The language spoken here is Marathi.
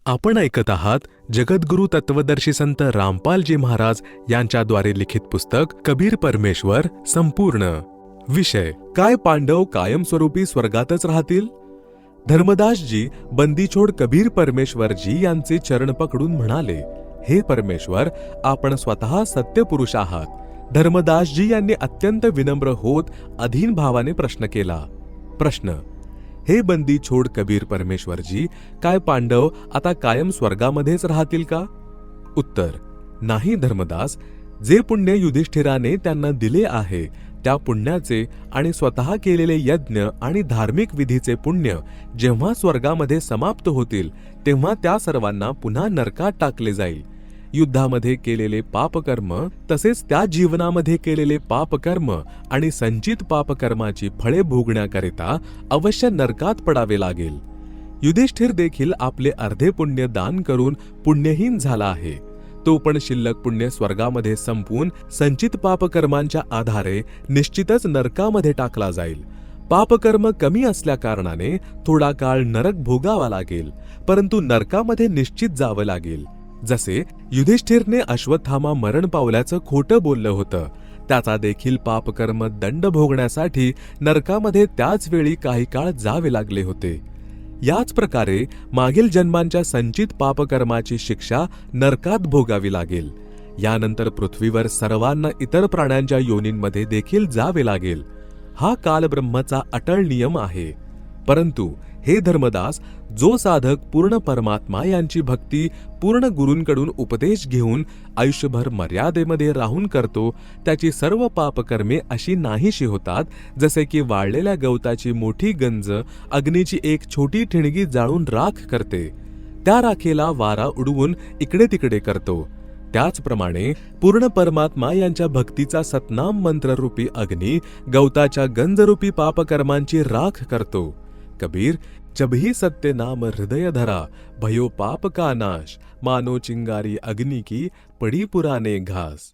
आपण ऐकत आहात जगद्गुरु तत्वदर्शी संत रामपालजी महाराज यांच्याद्वारे लिखित पुस्तक कबीर परमेश्वर संपूर्ण. विषय काय पांडव कायमस्वरूपी स्वर्गातच राहतील? धर्मदासजी बंदीछोड कबीर परमेश्वरजी यांचे चरण पकडून म्हणाले, हे परमेश्वर, आपण स्वतः सत्यपुरुष आहात. धर्मदासजी यांनी अत्यंत विनम्र होत अधीन भावाने प्रश्न केला. प्रश्न: हे बंदी छोड कबीर परमेश्वरजी, काय पांडव आता कायम स्वर्गामध्येच राहतील का? उत्तर: नाही धर्मदास. जे पुण्य युधिष्ठिराने त्यांना दिले आहे त्या पुण्याचे आणि स्वतः केलेले यज्ञ आणि धार्मिक विधीचे पुण्य जेव्हा स्वर्गामध्ये समाप्त होतील तेव्हा त्या सर्वांना पुन्हा नरकात टाकले जाईल. युद्धामध्ये केलेले पापकर्म तसेच त्या जीवनामध्ये केलेले पापकर्म आणि संचित पापकर्माची फळे भोगण्याकरिता अवश्य नरकात पडावे लागेल. युधिष्ठिर देखील आपले अर्धे पुण्य दान करून पुण्यहीन झाला आहे. तो पण शिल्लक पुण्य स्वर्गामध्ये संपून संचित पापकर्मांच्या आधारे निश्चितच नरकामध्ये टाकला जाईल. पापकर्म कमी असल्या कारणाने थोडा काळ नरक भोगावा लागेल, परंतु नरकामध्ये निश्चित जावं लागेल. जसे युधिष्ठिरने अश्वत्थामा मरण पावल्याचं खोटं बोललं होतं, त्याचा देखील पापकर्म दंड भोगण्यासाठी नरकामध्ये त्याच वेळी काही काळ जावे लागले होते. याच प्रकारे मागील जन्मांच्या संचित पापकर्माची शिक्षा नरकात भोगावी लागेल. यानंतर पृथ्वीवर सर्वांना इतर प्राण्यांच्या योनींमध्ये देखील जावे लागेल. हा कालब्रह्मचा अटळ नियम आहे. परंतु हे धर्मदास, जो साधक पूर्ण परमात्मा यांची भक्ती पूर्ण गुरूंकडून उपदेश घेऊन आयुष्यभर मर्यादेमध्ये राहून करतो, त्याची सर्व पापकर्मे अशी नाहीशी होतात जसे की वाळलेल्या गवताची मोठी गंज अग्नीची एक छोटी ठिणगी जाळून राख करते. त्या राखेला वारा उडवून इकडे तिकडे करतो. त्याचप्रमाणे पूर्ण परमात्मा यांच्या भक्तीचा सतनाम मंत्ररूपी अग्नी गवताच्या गंजरूपी पापकर्मांची राख करतो. कबीर, जब ही सत्य नाम हृदय धरा, भयो पाप का नाश, मानो चिंगारी अग्नि की पड़ी पुराने घास.